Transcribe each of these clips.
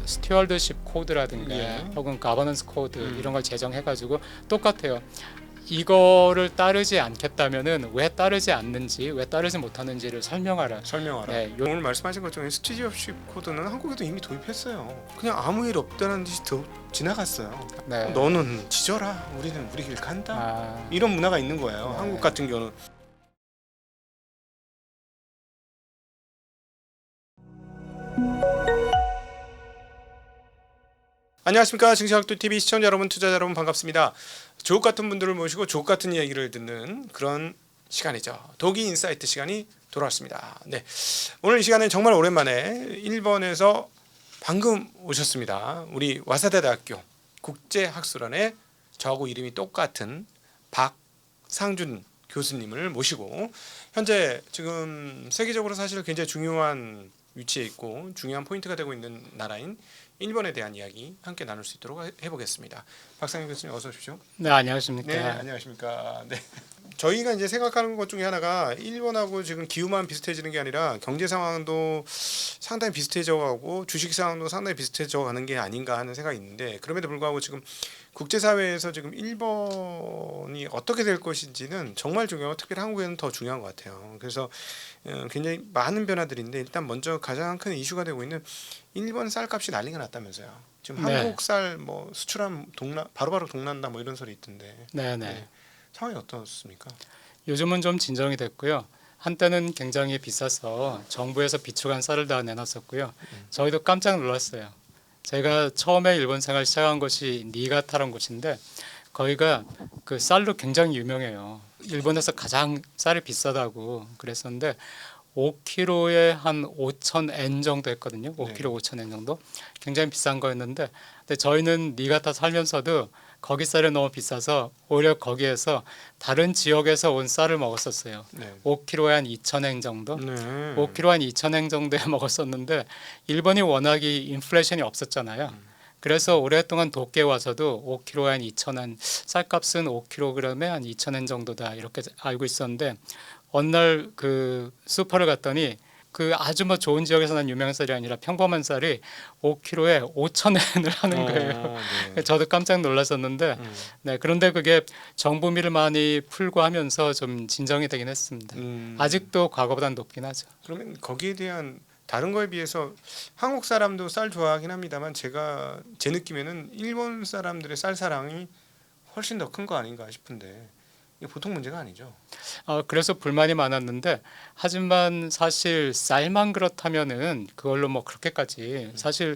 스튜어드십 코드라든가 예. 혹은 가버넌스 코드 음. 이런 걸 제정해가지고 똑같아요. 이거를 따르지 않겠다면은 왜 따르지 않는지, 왜 따르지 못하는지를 설명하라. 설명하라. 네, 오늘 말씀하신 것처럼 스튜디오십 코드는 한국에도 이미 도입했어요. 그냥 아무 일 없다는 듯이 지나갔어요. 네. 너는 지져라. 우리는 우리 길 간다. 아, 이런 문화가 있는 거예요. 네. 한국 같은 경우는. 안녕하십니까, 증시학도TV 시청자 여러분, 투자자 여러분, 반갑습니다. 주옥 같은 분들을 모시고 주옥 같은 이야기를 듣는 그런 시간이죠. 도기 인사이트 시간이 돌아왔습니다. 네, 오늘 이 시간은 정말 오랜만에 일본에서 방금 오셨습니다. 우리 와사다 대학교 국제학술원에 저하고 이름이 똑같은 박상준 교수님을 모시고, 현재 지금 세계적으로 사실 굉장히 중요한 위치에 있고 중요한 포인트가 되고 있는 나라인 일본에 대한 이야기 함께 나눌 수 있도록 해보겠습니다. 박상준 교수님, 어서 오십시오. 네, 안녕하십니까. 네, 안녕하십니까. 네. 저희가 이제 생각하는 것 중에 하나가 일본하고 지금 기후만 비슷해지는 게 아니라 경제 상황도 상당히 비슷해져가고 주식 상황도 상당히 비슷해져가는 게 아닌가 하는 생각이 있는데, 그럼에도 불구하고 지금 국제사회에서 지금 일본이 어떻게 될 것인지는 정말 중요하고 특별히 한국에는 더 중요한 것 같아요. 그래서 굉장히 많은 변화들인데, 일단 먼저 가장 큰 이슈가 되고 있는 일본 쌀값이 난리가 났다면서요. 지금 네. 한국 쌀 뭐 수출하면 바로바로 동난다 뭐 이런 소리 있던데. 네네. 네. 상황이 어떻습니까? 요즘은 좀 진정이 됐고요. 한때는 굉장히 비싸서 정부에서 비축한 쌀을 다 내놨었고요. 저희도 깜짝 놀랐어요. 제가 처음에 일본 생활 시작한 곳이 니가타라는 곳인데, 거기가 그 쌀로 굉장히 유명해요. 일본에서 가장 쌀이 비싸다고 그랬었는데 5kg에 한 5,000엔 정도 했거든요. 5kg 5,000엔 정도. 굉장히 비싼 거였는데, 근데 저희는 니가타 살면서도 거기 쌀이 너무 비싸서 오히려 거기에서 다른 지역에서 온 쌀을 먹었었어요. 네. 5kg에 한 2,000엔 정도. 네. 5kg 한 2,000엔 정도에 먹었었는데, 일본이 워낙에 인플레이션이 없었잖아요. 그래서 오랫동안 도쿄에 와서도 5kg에 한 2,000엔, 쌀값은 5kg에 한 2,000엔 정도다 이렇게 알고 있었는데, 어느 날 그 슈퍼를 갔더니 그 아주 뭐 좋은 지역에서 난 유명한 쌀이 아니라 평범한 쌀이 5kg에 5,000엔을 하는 거예요. 네. 저도 깜짝 놀랐었는데, 네, 그런데 그게 정부미를 많이 풀고 하면서 좀 진정이 되긴 했습니다. 아직도 과거보단 높긴 하죠. 그러면 거기에 대한 다른 거에 비해서 한국 사람도 쌀 좋아하긴 합니다만, 제 느낌에는 일본 사람들의 쌀 사랑이 훨씬 더 큰 거 아닌가 싶은데, 이게 보통 문제가 아니죠. 그래서 불만이 많았는데, 하지만 사실 쌀만 그렇다면은 그걸로 뭐 그렇게까지, 사실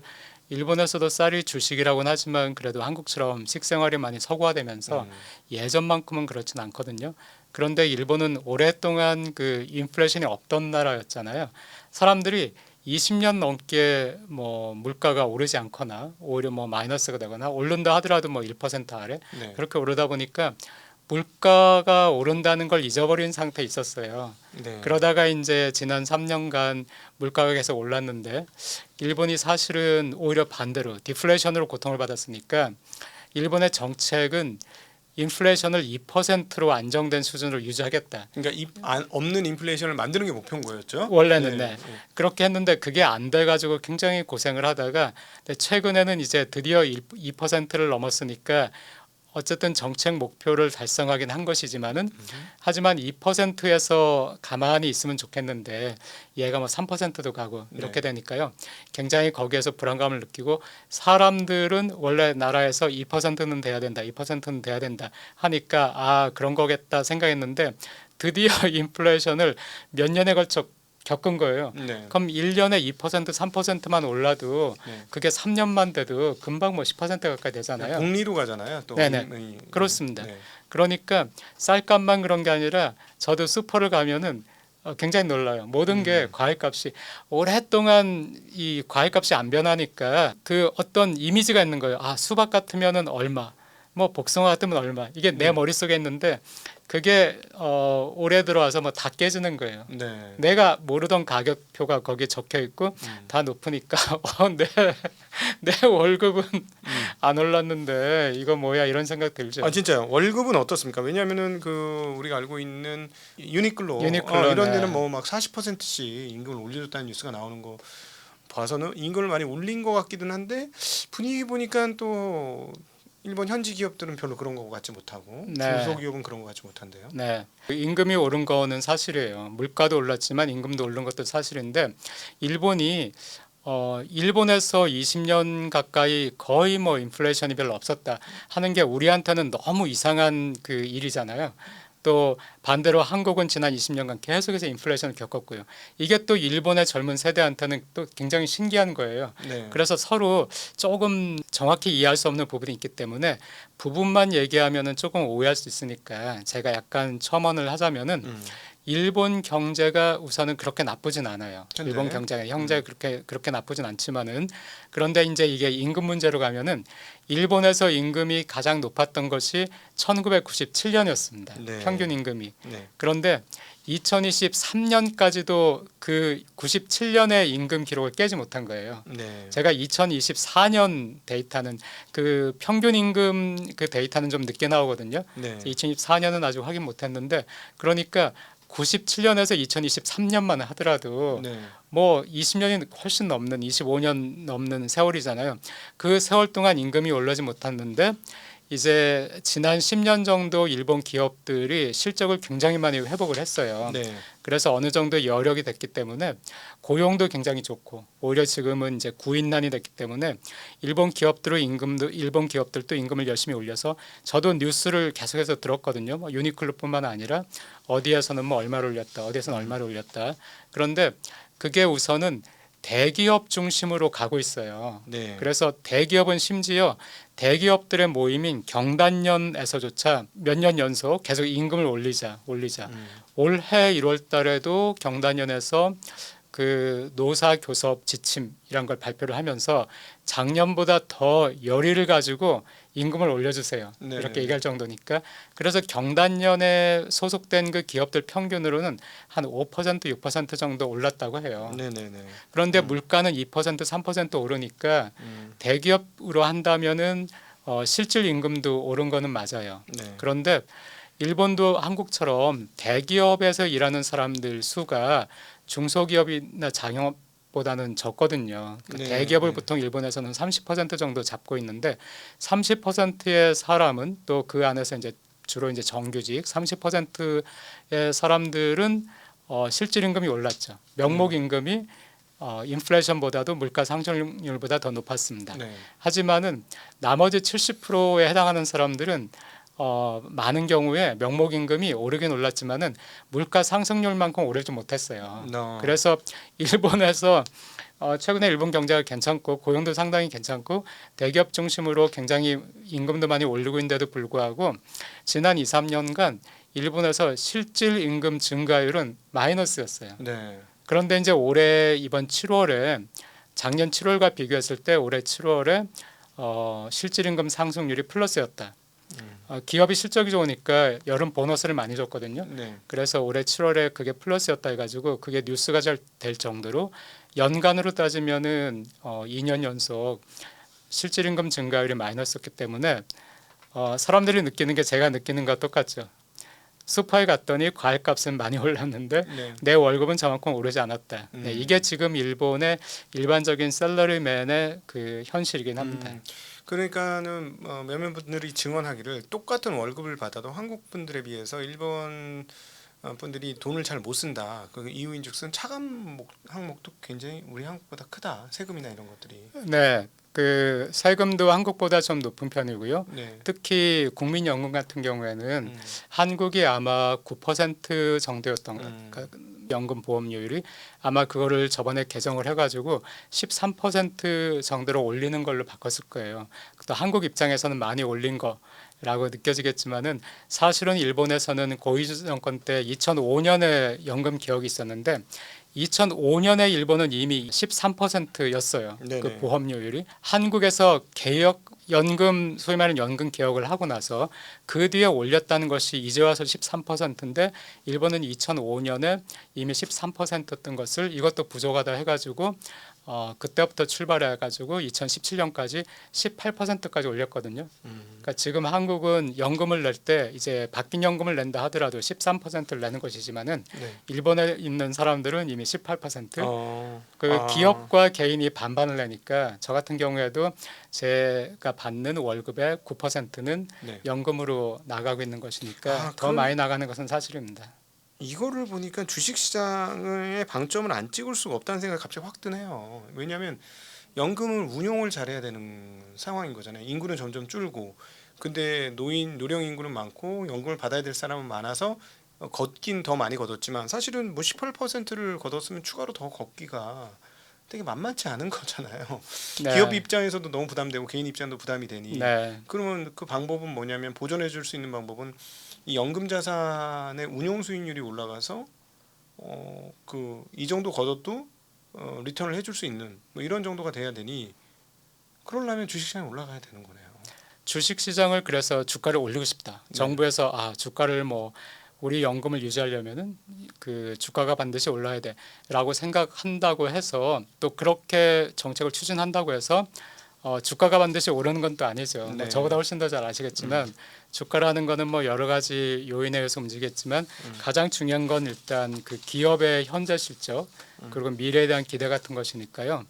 일본에서도 쌀이 주식이라고는 하지만 그래도 한국처럼 식생활이 많이 서구화되면서 예전만큼은 그렇진 않거든요. 그런데 일본은 오랫동안 그 인플레이션이 없던 나라였잖아요. 사람들이 20년 넘게 뭐 물가가 오르지 않거나 오히려 뭐 마이너스가 되거나 오른다 하더라도 뭐 1% 아래 네. 그렇게 오르다 보니까 물가가 오른다는 걸 잊어버린 상태에 있었어요. 네. 그러다가 이제 지난 3년간 물가가 계속 올랐는데, 일본이 사실은 오히려 반대로 디플레이션으로 고통을 받았으니까 일본의 정책은 인플레이션을 2%로 안정된 수준으로 유지하겠다. 그러니까 없는 인플레이션을 만드는 게 목표인 거였죠. 원래는 네. 그렇게 했는데 그게 안 돼가지고 굉장히 고생을 하다가, 근데 최근에는 이제 드디어 2%를 넘었으니까 어쨌든 정책 목표를 달성하긴 한 것이지만은, 하지만 2%에서 가만히 있으면 좋겠는데 얘가 뭐 3%도 가고 이렇게 되니까요. 굉장히 거기에서 불안감을 느끼고, 사람들은 원래 나라에서 2%는 돼야 된다, 2%는 돼야 된다 하니까 그런 거겠다 생각했는데, 드디어 인플레이션을 몇 년에 걸쳐 겪은 거예요. 네. 그럼 1년에 2% 3%만 올라도 네. 그게 3년만 돼도 금방 뭐 10% 가까이 되잖아요. 복리로 가잖아요. 또 네네. 그렇습니다. 네. 그러니까 쌀값만 그런 게 아니라 저도 슈퍼를 가면은 굉장히 놀라요. 모든 게 과일값이 오랫동안 이 과일값이 안 변하니까 그 어떤 이미지가 있는 거예요. 수박 같으면은 얼마, 뭐 복숭아 같으면 얼마, 이게 내 머릿속에 있는데 그게 올해 들어와서 뭐 다 깨지는 거예요. 네. 내가 모르던 가격표가 거기에 적혀 있고 다 높으니까 내 월급은 안 올랐는데 이거 뭐야 이런 생각 들죠. 진짜요. 월급은 어떻습니까? 왜냐하면은 그 우리가 알고 있는 유니클로 유니클로, 이런 네. 데는 뭐 막 40%씩 임금을 올려줬다는 뉴스가 나오는 거 봐서는 임금을 많이 올린 것 같기는 한데 분위기 보니까 또 일본 현지 기업들은 별로 그런 것 같지 못하고 네. 중소기업은 그런 것 같지 못한데요. 네. 임금이 오른 거는 사실이에요. 물가도 올랐지만 임금도 오른 것도 사실인데 일본이 일본에서 20년 가까이 거의 뭐 인플레이션이 별로 없었다 하는 게 우리한테는 너무 이상한 그 일이잖아요. 또 반대로 한국은 지난 20년간 계속해서 인플레이션을 겪었고요. 이게 또 일본의 젊은 세대한테는 또 굉장히 신기한 거예요. 네. 그래서 서로 조금 정확히 이해할 수 없는 부분이 있기 때문에 부분만 얘기하면은 조금 오해할 수 있으니까 제가 약간 첨언을 하자면은 일본 경제가 우선은 그렇게 나쁘진 않아요. 현재? 일본 경제가 그렇게 나쁘진 않지만은 그런데 이제 이게 임금 문제로 가면은 일본에서 임금이 가장 높았던 것이 1997년이었습니다. 네. 평균 임금이. 네. 그런데 2023년까지도 그 97년의 임금 기록을 깨지 못한 거예요. 네. 제가 2024년 데이터는 그 평균 임금 그 데이터는 좀 늦게 나오거든요. 네. 2024년은 아직 확인 못했는데 그러니까 97년에서 2023년만 하더라도 네. 뭐 20년이 훨씬 넘는 25년 넘는 세월이잖아요. 그 세월 동안 임금이 올라지 못했는데 이제 지난 10년 정도 일본 기업들이 실적을 굉장히 많이 회복을 했어요. 네. 그래서 어느 정도 여력이 됐기 때문에 고용도 굉장히 좋고 오히려 지금은 이제 구인난이 됐기 때문에 일본 기업들도 임금을 열심히 올려서 저도 뉴스를 계속해서 들었거든요. 뭐 유니클로뿐만 아니라 어디에서는 뭐 얼마를 올렸다, 어디에서는 얼마를 올렸다. 그런데 그게 우선은 대기업 중심으로 가고 있어요. 네. 그래서 대기업은 심지어 대기업들의 모임인 경단련에서조차 몇 년 연속 계속 임금을 올리자. 올해 1월 달에도 경단련에서 그 노사 교섭 지침이란 걸 발표를 하면서 작년보다 더 열의를 가지고 임금을 올려주세요. 네. 이렇게 얘기할 정도니까. 그래서 경단련에 소속된 그 기업들 평균으로는 한 5% 6% 정도 올랐다고 해요. 네네네. 그런데 물가는 2% 3% 오르니까 대기업으로 한다면은 실질 임금도 오른 거는 맞아요. 네. 그런데 일본도 한국처럼 대기업에서 일하는 사람들 수가 중소기업이나 장영업보다는 적거든요. 그 네, 대기업을 네. 보통 일본에서는 30% 정도 잡고 있는데 30%의 사람은 또 그 안에서 이제 주로 이제 정규직 30%의 사람들은 실질 임금이 올랐죠. 명목 임금이 인플레이션보다도 물가 상승률보다 더 높았습니다. 네. 하지만은 나머지 70%에 해당하는 사람들은 많은 경우에 명목 임금이 오르긴 올랐지만은 물가 상승률만큼 오르지 못했어요. 그래서 일본에서 최근에 일본 경제가 괜찮고 고용도 상당히 괜찮고 대기업 중심으로 굉장히 임금도 많이 올리고 있는데도 불구하고 지난 2, 3년간 일본에서 실질 임금 증가율은 마이너스였어요. 네. 그런데 이제 올해 이번 7월에 작년 7월과 비교했을 때 올해 7월에 실질 임금 상승률이 플러스였다. 기업이 실적이 좋으니까 여름 보너스를 많이 줬거든요. 네. 그래서 올해 7월에 그게 플러스였다 해가지고 그게 뉴스가 잘 될 정도로 연간으로 따지면은 2년 연속 실질 임금 증가율이 마이너스였기 때문에 사람들이 느끼는 게 제가 느끼는 것과 똑같죠. 슈퍼에 갔더니 과일값은 많이 올랐는데 네. 내 월급은 저만큼 오르지 않았다. 네, 이게 지금 일본의 일반적인 샐러리맨의 그 현실이긴 합니다. 그러니까는 몇몇 분들이 증언하기를 똑같은 월급을 받아도 한국 분들에 비해서 일본 분들이 돈을 잘 못 쓴다. 그 이유인즉슨 차감 항목도 굉장히 우리 한국보다 크다. 세금이나 이런 것들이. 네, 그 세금도 한국보다 좀 높은 편이고요. 네. 특히 국민연금 같은 경우에는 한국이 아마 9% 정도였던 것 같아요. 연금 보험료율이 아마 그거를 저번에 개정을 해가지고 13% 정도로 올리는 걸로 바꿨을 거예요. 또 한국 입장에서는 많이 올린 거라고 느껴지겠지만은 사실은 일본에서는 고이즈 정권 때 2005년에 연금 개혁이 있었는데 2005년에 일본은 이미 13%였어요. 네네. 그 보험료율이 한국에서 개혁 연금 소위 말하는 연금 개혁을 하고 나서 그 뒤에 올렸다는 것이 이제 와서 13%인데 일본은 2005년에 이미 13%였던 것을 이것도 부족하다 해가지고 그때부터 출발해가지고 2017년까지 18%까지 올렸거든요. 그러니까 지금 한국은 연금을 낼 때 이제 바뀐 연금을 낸다 하더라도 13%를 내는 것이지만은 네. 일본에 있는 사람들은 이미 18%. 그 아. 기업과 개인이 반반을 내니까 저 같은 경우에도 제가 받는 월급의 9%는 네. 연금으로 나가고 있는 것이니까 아, 더 그럼- 많이 나가는 것은 사실입니다. 이거를 보니까 주식시장의 방점을 안 찍을 수가 없다는 생각이 갑자기 확 드네요. 왜냐하면 연금을 운용을 잘해야 되는 상황인 거잖아요. 인구는 점점 줄고, 근데 노령 인구는 많고 연금을 받아야 될 사람은 많아서 걷긴 더 많이 걷었지만 사실은 뭐 18%를 걷었으면 추가로 더 걷기가 되게 만만치 않은 거잖아요. 네. 기업 입장에서도 너무 부담되고 개인 입장도 부담이 되니 네. 그러면 그 방법은 뭐냐면 보존해 줄 수 있는 방법은 이 연금 자산의 운용 수익률이 올라가서 그 이 정도 걷어도 리턴을 해줄 수 있는 뭐 이런 정도가 돼야 되니 그러려면 주식시장이 올라가야 되는 거네요. 주식 시장을 그래서 주가를 올리고 싶다. 네. 정부에서 주가를 뭐 우리 연금을 유지하려면은 그 주가가 반드시 올라야 돼라고 생각한다고 해서 또 그렇게 정책을 추진한다고 해서 주가가 반드시 오르는 건 또 아니죠. 네. 뭐 저보다 훨씬 더 잘 아시겠지만 주가라는 거는 뭐 여러 가지 요인에 의해서 움직이겠지만 가장 중요한 건 일단 그 기업의 현재 실적 그리고 미래에 대한 기대 같은 것이니까요.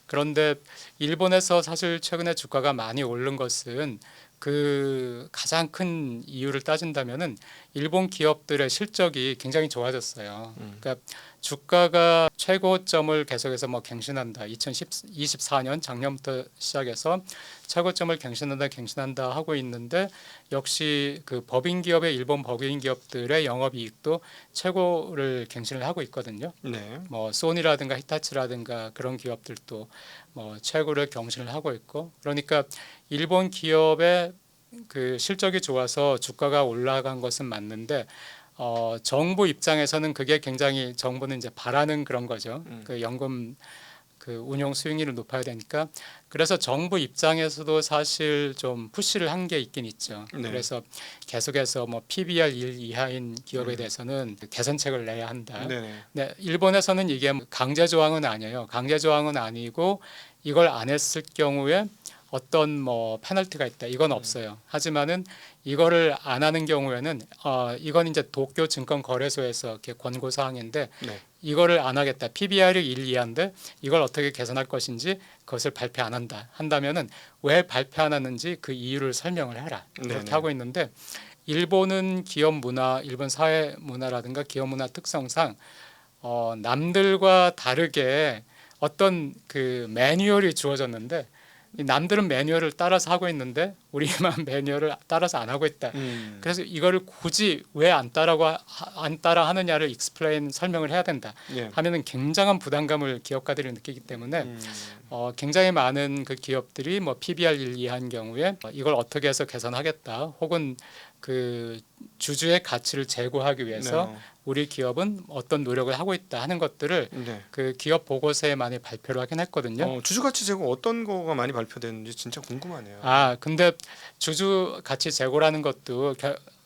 그런데 일본에서 사실 최근에 주가가 많이 오른 것은 그 가장 큰 이유를 따진다면은 일본 기업들의 실적이 굉장히 좋아졌어요. 그러니까 주가가 최고점을 계속해서 뭐 갱신한다. 2024년 작년부터 시작해서 최고점을 갱신한다 하고 있는데 역시 그 법인 기업의 일본 법인 기업들의 영업이익도 최고를 갱신을 하고 있거든요. 네. 뭐 소니라든가 히타치라든가 그런 기업들도 뭐 최고를 경신을 하고 있고 그러니까 일본 기업의 그 실적이 좋아서 주가가 올라간 것은 맞는데 정부 입장에서는 그게 굉장히 정부는 이제 바라는 그런 거죠. 그 연금 그 운용 수익률을 높아야 되니까 그래서 정부 입장에서도 사실 좀 푸시를 한 게 있긴 있죠. 네. 그래서 계속해서 뭐 PBR 1 이하인 기업에 대해서는 개선책을 내야 한다. 네. 네, 일본에서는 이게 강제 조항은 아니에요. 강제 조항은 아니고 이걸 안 했을 경우에 어떤 뭐 페널티가 있다. 이건 없어요. 하지만은 이거를 안 하는 경우에는 이건 이제 도쿄 증권 거래소에서 이렇게 권고 사항인데 네. 이거를 안 하겠다. PBR이 1 이하인데 이걸 어떻게 개선할 것인지 그것을 발표 안 한다. 한다면은 왜 발표 안 하는지 그 이유를 설명을 해라. 네네. 그렇게 하고 있는데 일본은 기업 문화, 일본 사회 문화라든가 기업 문화 특성상 남들과 다르게 어떤 그 매뉴얼이 주어졌는데 이 남들은 매뉴얼을 따라서 하고 있는데 우리만 매뉴얼을 따라서 안 하고 있다. 그래서 이거를 굳이 왜 안 따라 하느냐를 익스플레인 설명을 해야 된다. 예. 하면은 굉장한 부담감을 기업가들이 느끼기 때문에 굉장히 많은 그 기업들이 뭐 PBR 1 이하인 경우에 이걸 어떻게 해서 개선하겠다. 혹은 그 주주의 가치를 제고하기 위해서 네. 우리 기업은 어떤 노력을 하고 있다 하는 것들을 네. 그 기업 보고서에 많이 발표를 하긴 했거든요. 주주가치 제고 어떤 거가 많이 발표되는지 진짜 궁금하네요. 근데 주주 가치 제고라는 것도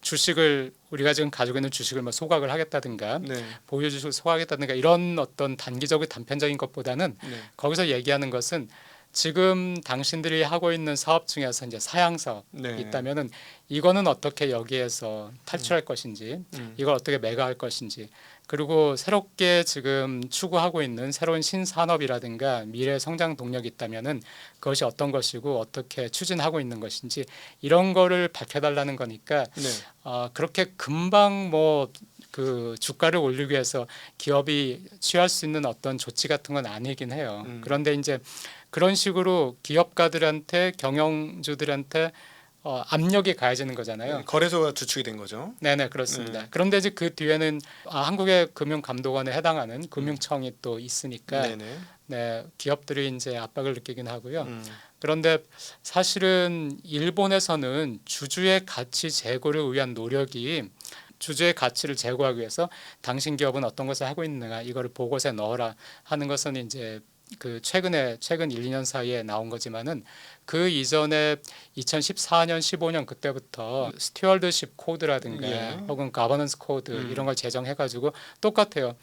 주식을 우리가 지금 가지고 있는 주식을 뭐 소각을 하겠다든가 네. 보유 주식을 소각하겠다든가 이런 어떤 단기적인 단편적인 것보다는 네. 거기서 얘기하는 것은 지금 당신들이 하고 있는 사업 중에서 이제 사양 사업 네. 있다면은 이거는 어떻게 여기에서 탈출할 것인지 이걸 어떻게 메가할 것인지 그리고 새롭게 지금 추구하고 있는 새로운 신산업이라든가 미래 성장 동력이 있다면은 그것이 어떤 것이고 어떻게 추진하고 있는 것인지 이런 거를 밝혀달라는 거니까 네. 그렇게 금방 뭐 그 주가를 올리기 위해서 기업이 취할 수 있는 어떤 조치 같은 건 아니긴 해요. 그런데 이제 그런 식으로 기업가들한테 경영주들한테 압력이 가해지는 거잖아요. 거래소가 주축이 된 거죠. 네네 그렇습니다. 그런데 이제 그 뒤에는 한국의 금융감독원에 해당하는 금융청이 또 있으니까 네네. 네 기업들이 이제 압박을 느끼긴 하고요. 그런데 사실은 일본에서는 주주의 가치 제고를 위한 노력이 주주의 가치를 제고하기 위해서 당신 기업은 어떤 것을 하고 있는가 이거를 보고서에 넣어라 하는 것은 이제 그 최근 1, 2년 사이에 나온 거지만은 그 이전에 2014년, 15년 그때부터 스튜어드십 코드라든가 예. 혹은 가버넌스 코드 이런 걸 제정해가지고 똑같아요.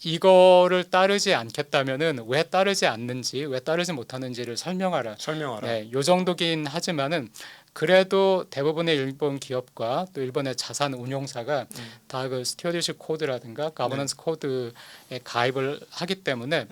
이거를 따르지 않겠다면은 왜 따르지 않는지, 왜 따르지 못하는지를 설명하라. 설명하라. 네, 요 정도긴 하지만은 그래도 대부분의 일본 기업과 또 일본의 자산 운용사가 다 그 스튜어디십 코드라든가 가버넌스 코드에 가입을 하기 때문에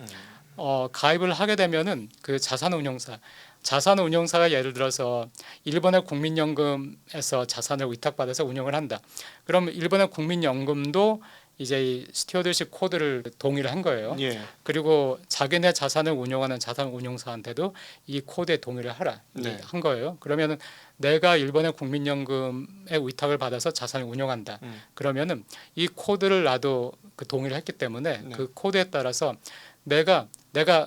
가입을 하게 되면은 그 자산 운용사가 예를 들어서 일본의 국민연금에서 자산을 위탁받아서 운용을 한다. 그럼 일본의 국민연금도 이제 이 스튜어디십 코드를 동의를 한 거예요. 예. 그리고 자기네 자산을 운용하는 자산 운용사한테도 이 코드에 동의를 하라 네. 한 거예요. 그러면은 내가 일본의 국민연금에 위탁을 받아서 자산을 운용한다. 그러면은 이 코드를 나도 그 동의를 했기 때문에 네. 그 코드에 따라서 내가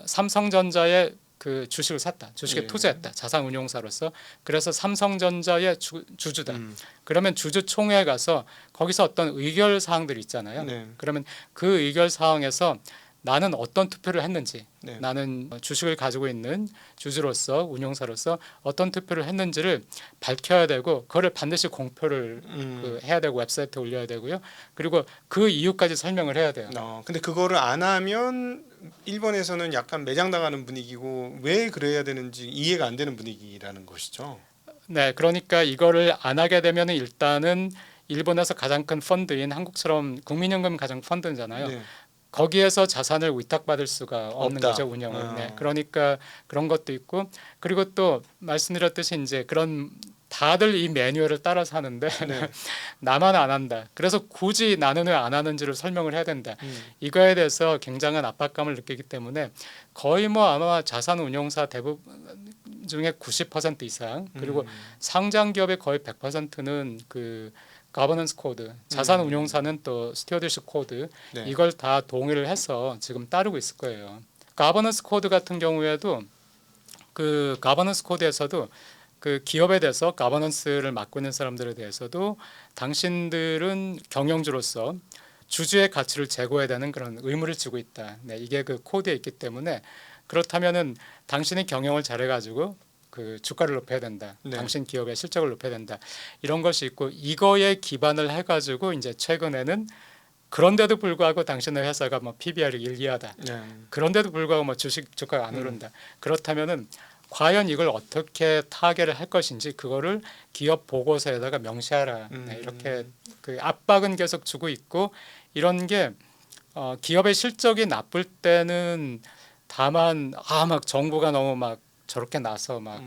삼성전자의 그 주식을 샀다. 주식에 예. 투자했다. 자산 운용사로서. 그래서 삼성전자의 주주다. 그러면 주주총회에 가서 거기서 어떤 의결 사항들이 있잖아요. 네. 그러면 그 의결 사항에서 나는 어떤 투표를 했는지, 네. 나는 주식을 가지고 있는 주주로서 운용사로서 어떤 투표를 했는지를 밝혀야 되고, 그거를 반드시 공표를 그 해야 되고 웹사이트에 올려야 되고요. 그리고 그 이유까지 설명을 해야 돼요. 근데 그거를 안 하면 일본에서는 약간 매장당하는 분위기고 왜 그래야 되는지 이해가 안 되는 분위기라는 것이죠. 네, 그러니까 이거를 안 하게 되면 일단은 일본에서 가장 큰 펀드인 한국처럼 국민연금 가장 펀드잖아요. 네. 거기에서 자산을 위탁받을 수가 없는 없다. 거죠, 운영을. 네, 그러니까 그런 것도 있고, 그리고 또 말씀드렸듯이 이제 그런 다들 이 매뉴얼을 따라서 하는데 네. 나만 안 한다. 그래서 굳이 나는 왜 안 하는지를 설명을 해야 된다. 이거에 대해서 굉장한 압박감을 느끼기 때문에 거의 뭐 아마 자산 운용사 대부분 중에 90% 이상, 그리고 상장 기업의 거의 100%는 그 가버넌스 코드, 자산 운용사는 또 스튜어디십 코드, 네. 이걸 다 동의를 해서 지금 따르고 있을 거예요. 가버넌스 코드 같은 경우에도 그 가버넌스 코드에서도 그 기업에 대해서 가버넌스를 맡고 있는 사람들에 대해서도 당신들은 경영주로서 주주의 가치를 제고해야 되는 그런 의무를 지고 있다. 네, 이게 그 코드에 있기 때문에 그렇다면은 당신이 경영을 잘해가지고 그 주가를 높여야 된다. 네. 당신 기업의 실적을 높여야 된다. 이런 것이 있고 이거에 기반을 해가지고 이제 최근에는 그런데도 불구하고 당신의 회사가 뭐 PBR이 일기하다. 네. 그런데도 불구하고 뭐 주가가 안 오른다. 그렇다면은 과연 이걸 어떻게 타개를 할 것인지 그거를 기업 보고서에다가 명시하라. 네, 이렇게 그 압박은 계속 주고 있고 이런 게 기업의 실적이 나쁠 때는 다만 막 정부가 너무 막 저렇게 나서 막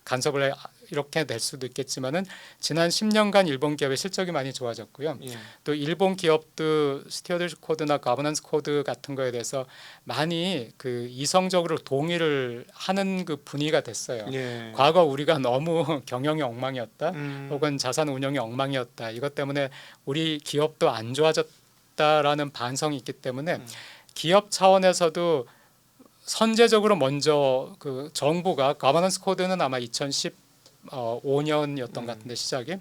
간섭을 이렇게 될 수도 있겠지만은 지난 10년간 일본 기업의 실적이 많이 좋아졌고요. 예. 또 일본 기업도 스튜어디십 코드나 가버넌스 코드 같은 거에 대해서 많이 그 이성적으로 동의를 하는 그 분위기가 됐어요. 예. 과거 우리가 너무 경영이 엉망이었다, 음. 혹은 자산 운영이 엉망이었다. 이것 때문에 우리 기업도 안 좋아졌다라는 반성이 있기 때문에 기업 차원에서도 선제적으로 먼저 그 정부가 가버넌스 코드는 아마 2015년이었던 것 같은데 시작이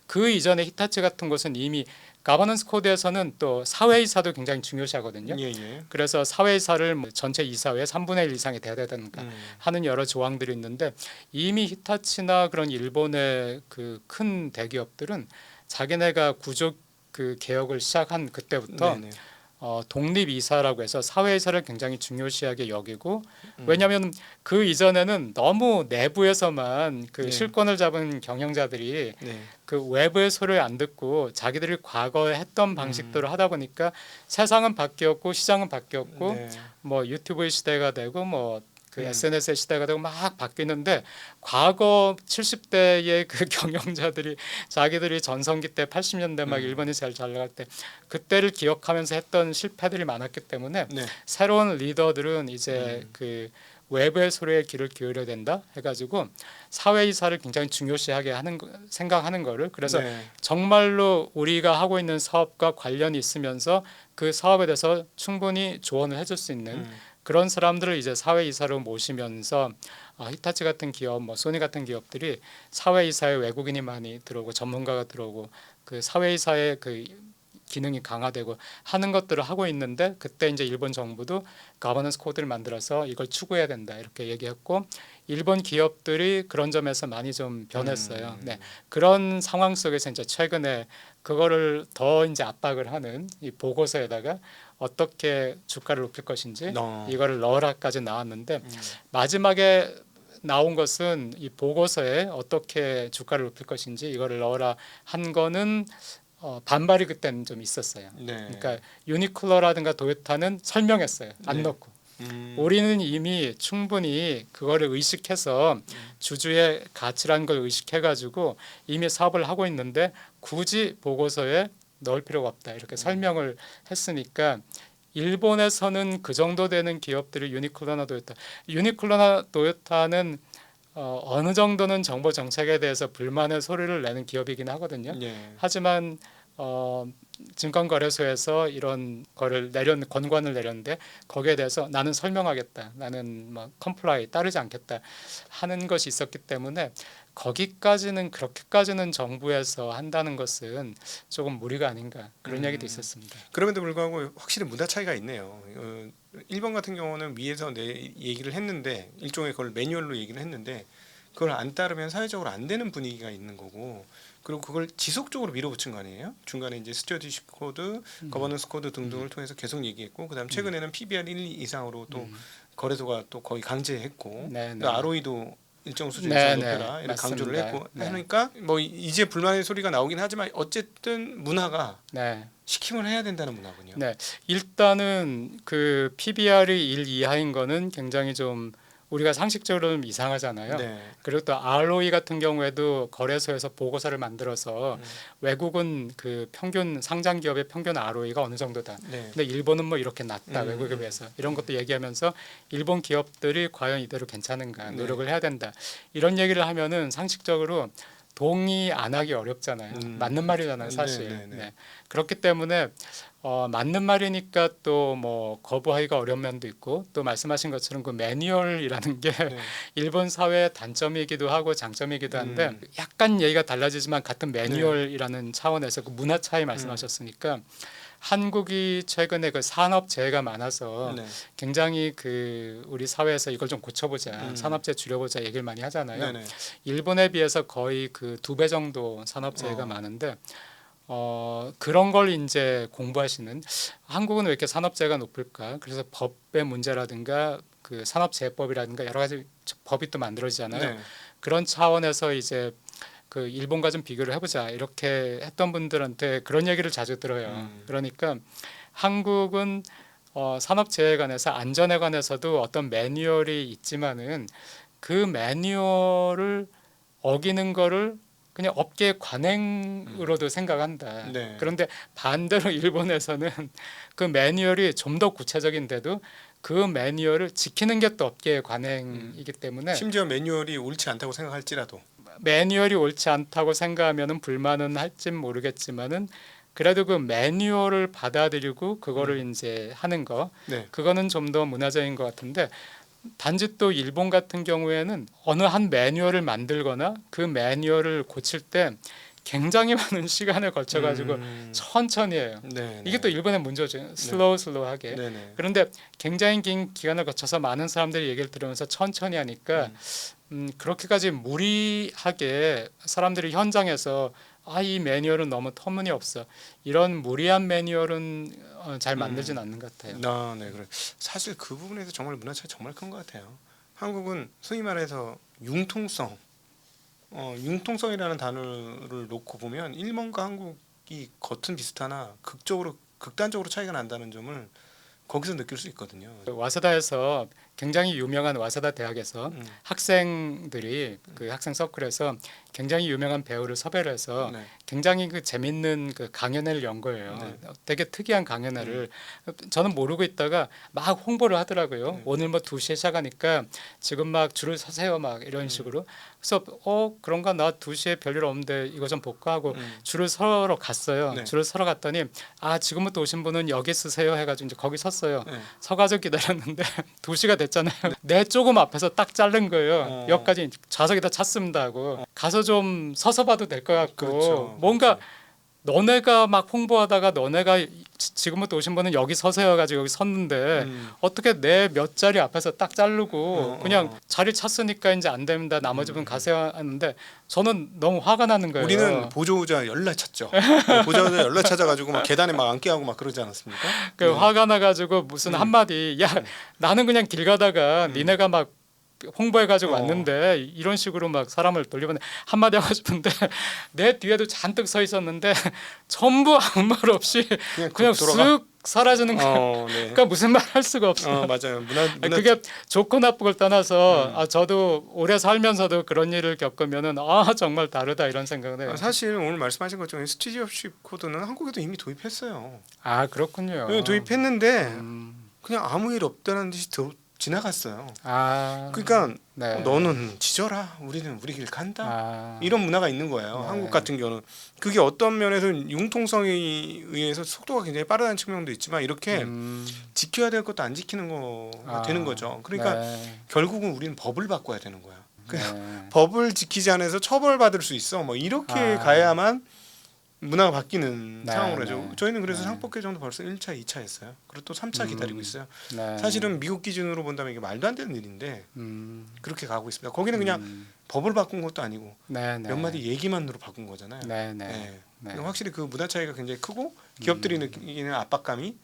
그 이전에 히타치 같은 것은 이미 가버넌스 코드에서는 또 사회이사도 굉장히 중요시하거든요. 예, 예. 그래서 사회이사를 뭐 전체 이사회 3분의 1 이상이 돼야 된다든가 하는 여러 조항들이 있는데 이미 히타치나 그런 일본의 그 큰 대기업들은 자기네가 구조 그 개혁을 시작한 그때부터 네네. 독립이사라고 해서 사회이사를 굉장히 중요시하게 여기고 왜냐하면 그 이전에는 너무 내부에서만 그 네. 실권을 잡은 경영자들이 네. 그 외부의 소리를 안 듣고 자기들이 과거에 했던 방식대로 하다 보니까 세상은 바뀌었고 시장은 바뀌었고 네. 뭐 유튜브의 시대가 되고 뭐 그 SNS의 시대가 되고 막 바뀌는데 과거 70대의 그 경영자들이 자기들이 전성기 때 80년대 막 일본이 제일 잘 나갈 때 그때를 기억하면서 했던 실패들이 많았기 때문에 네. 새로운 리더들은 이제 그 외부의 소리에 귀를 기울여야 된다 해가지고 사회이사를 굉장히 중요시하게 생각하는 거를 그래서 네. 정말로 우리가 하고 있는 사업과 관련이 있으면서 그 사업에 대해서 충분히 조언을 해줄 수 있는 그런 사람들을 이제 사회이사로 모시면서 히타치 같은 기업, 뭐 소니 같은 기업들이 사회이사에 외국인이 많이 들어오고 전문가가 들어오고 그 사회이사의 그 기능이 강화되고 하는 것들을 하고 있는데 그때 이제 일본 정부도 가버넌스 코드를 만들어서 이걸 추구해야 된다 이렇게 얘기했고 일본 기업들이 그런 점에서 많이 좀 변했어요. 네. 그런 상황 속에서 이제 최근에 그거를 더 이제 압박을 하는 이 보고서에다가 어떻게 주가를 높일 것인지 이거를 넣으라까지 나왔는데 마지막에 나온 것은 이 보고서에 어떻게 주가를 높일 것인지 이거를 넣어라 한 거는 반발이 그때는 좀 있었어요. 네. 그러니까 유니클로라든가 도요타는 설명했어요. 안 네. 넣고. 우리는 이미 충분히 그거를 의식해서 주주의 가치라는 걸 의식해가지고 이미 사업을 하고 있는데 굳이 보고서에 넣을 필요가 없다 이렇게 설명을 했으니까 일본에서는 그 정도 되는 기업들이 유니클로나 도요타, 유니클로나 도요타는 어느 정도는 정보 정책에 대해서 불만의 소리를 내는 기업이긴 하거든요. 네. 하지만 증권거래소에서 이런 거를 권고안을 내렸는데 거기에 대해서 나는 설명하겠다, 나는 막 컴플라이 따르지 않겠다 하는 것이 있었기 때문에 거기까지는 그렇게까지는 정부에서 한다는 것은 조금 무리가 아닌가 그런 얘기도 있었습니다. 그럼에도 불구하고 확실히 문화 차이가 있네요. 일본 같은 경우는 위에서 얘기를 했는데 일종의 그걸 매뉴얼로 얘기를 했는데 그걸 안 따르면 사회적으로 안 되는 분위기가 있는 거고 그리고 그걸 지속적으로 밀어붙인 거 아니에요? 중간에 이제 스튜어디십 코드, 거버넌스 코드 등등을 통해서 계속 얘기했고 그다음 최근에는 PBR 1 이상으로 또 거래소가 또 거의 강제했고 네. ROE도 일정 수준 네, 이상 높여라 네, 이렇게 강조를 맞습니다. 했고 네. 하니까 뭐 이제 불만의 소리가 나오긴 하지만 어쨌든 문화가 네. 시키면 해야 된다는 문화군요. 네, 일단은 그 PBR이 1 이하인 거는 굉장히 좀 우리가 상식적으로는 이상하잖아요. 네. 그리고 또 ROE 같은 경우에도 거래소에서 보고서를 만들어서 외국은 그 평균 상장 기업의 평균 ROE가 어느 정도다. 네. 근데 일본은 뭐 이렇게 낮다 외국에 비해서 이런 것도 얘기하면서 일본 기업들이 과연 이대로 괜찮은가 노력을 해야 된다. 이런 얘기를 하면은 상식적으로 동의 안 하기 어렵잖아요. 맞는 말이잖아요, 사실. 네. 그렇기 때문에 맞는 말이니까 또 뭐 거부하기가 어려운 면도 있고 또 말씀하신 것처럼 그 매뉴얼이라는 게 일본 사회의 단점이기도 하고 장점이기도 한데 약간 얘기가 달라지지만 같은 매뉴얼이라는 차원에서 그 문화 차이 말씀하셨으니까 한국이 최근에 그 산업재해가 많아서 굉장히 그 우리 사회에서 이걸 좀 고쳐보자, 산업재해 줄여보자 얘기를 많이 하잖아요. 일본에 비해서 거의 그 2배 정도 산업재해가 많은데 그런 걸 이제 공부하시는 한국은 왜 이렇게 산업재해가 높을까? 그래서 법의 문제라든가 그 산업재해법이라든가 여러 가지 법이 또 만들어지잖아요. 그런 차원에서 이제 그 일본과 좀 비교를 해보자 이렇게 했던 분들한테 그런 얘기를 자주 들어요. 그러니까 한국은 산업재해에 관해서 안전에 관해서도 어떤 매뉴얼이 있지만은 그 매뉴얼을 어기는 거를 그냥 업계 관행으로도 생각한다. 그런데 반대로 일본에서는 그 매뉴얼이 좀 더 구체적인데도 그 매뉴얼을 지키는 게 또 업계의 관행이기 때문에 심지어 매뉴얼이 옳지 않다고 생각할지라도 매뉴얼이 옳지 않다고 생각하면은 불만은 할진 모르겠지만은 그래도 그 매뉴얼을 받아들이고 그거를 이제 하는 거 그거는 좀 더 문화적인 것 같은데 단지 또 일본 같은 경우에는 어느 한 매뉴얼을 만들거나 그 매뉴얼을 고칠 때 굉장히 많은 시간을 거쳐 가지고 천천히 해요. 이게 또 일본의 문제죠. 슬로우하게. 그런데 굉장히 긴 기간을 거쳐서 많은 사람들이 얘기를 들으면서 천천히 하니까 그렇게까지 무리하게 사람들이 현장에서 이 매뉴얼은 너무 터무니없어. 이런 무리한 매뉴얼은 잘 만들진 않는 것 같아요. 네, 그래. 사실 그 부분에서 정말 문화 차이 정말 큰 것 같아요. 한국은 소위 말해서 융통성, 융통성이라는 단어를 놓고 보면 일본과 한국이 겉은 비슷하나 극단적으로 차이가 난다는 점을 거기서 느낄 수 있거든요. 와사다에서 굉장히 유명한 와사다 대학에서 학생들이 그 학생 서클에서 굉장히 유명한 배우를 섭외를 해서 굉장히 그 재밌는 그 강연회를 연 거예요. 되게 특이한 강연회를 저는 모르고 있다가 막 홍보를 하더라고요. 오늘 뭐 2시에 시작하니까 지금 막 줄을 서세요 막 이런 식으로. 그래서 그런가 나 2시에 별일 없는데 이거 좀 볼까 하고 줄을 서러 갔어요. 줄을 서러 갔더니 지금부터 오신 분은 여기 쓰세요 해가지고 이제 거기 섰어요. 서가지고 기다렸는데 2시가 됐잖아요. 내 조금 앞에서 딱 자른 거예요. 여기까지 좌석에다 찼습니다 하고 가서 좀 서서 봐도 될 것 같고 뭔가 너네가 막 홍보하다가 너네가 지금부터 오신 분은 여기 서세요 가지고 여기 섰는데 어떻게 내 몇 자리 앞에서 딱 자르고 그냥 자리 찼으니까 이제 안 됩니다. 나머지 분 가세요 하는데 저는 너무 화가 나는 거예요. 우리는 보조자 연락 찾죠. 보조자 연락 찾아가지고 막 계단에 막 앉게 하고 막 그러지 않았습니까? 그 화가 나가지고 무슨 한마디 야 나는 그냥 길 가다가 니네가 막 홍보해가지고 왔는데 이런 식으로 막 사람을 돌리면 한마디 하고 싶은데 내 뒤에도 잔뜩 서 있었는데 전부 아무 말 없이 그냥 쓱 사라지는 거예요. 네. 그러니까 무슨 말 할 수가 없어요. 맞아요. 그게 좋고 나쁘고를 떠나서 저도 오래 살면서도 그런 일을 겪으면은 정말 다르다 이런 생각을 해요. 사실 오늘 말씀하신 것처럼 스튜디오십 코드는 한국에도 이미 도입했어요. 그렇군요. 도입했는데 그냥 아무 일 없다는 듯이 지나갔어요. 그러니까 네. 너는 지져라. 우리는 우리 길 간다. 이런 문화가 있는 거예요. 한국 같은 경우는 그게 어떤 면에서 융통성에 의해서 속도가 굉장히 빠르다는 측면도 있지만 이렇게 지켜야 될 것도 안 지키는 거가 되는 거죠. 그러니까 결국은 우리는 법을 바꿔야 되는 거야. 법을 지키지 않아서 처벌받을 수 있어. 뭐 이렇게 가야만 문화가 바뀌는 상황으로 하죠. 저희는 그래서 상법 개정도 벌써 1차, 2차 했어요. 그리고 또 3차 기다리고 있어요. 사실은 미국 기준으로 본다면 이게 말도 안 되는 일인데 그렇게 가고 있습니다. 거기는 그냥 법을 바꾼 것도 아니고 몇 마디 얘기만으로 바꾼 거잖아요. 확실히 그 문화 차이가 굉장히 크고 기업들이 느끼는 압박감이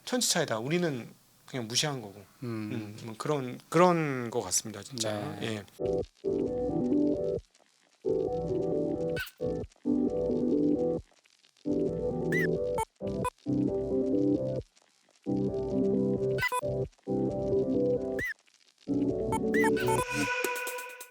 천지차이다. 우리는 그냥 무시한 거고 뭐 그런 거 같습니다. 진짜. 예.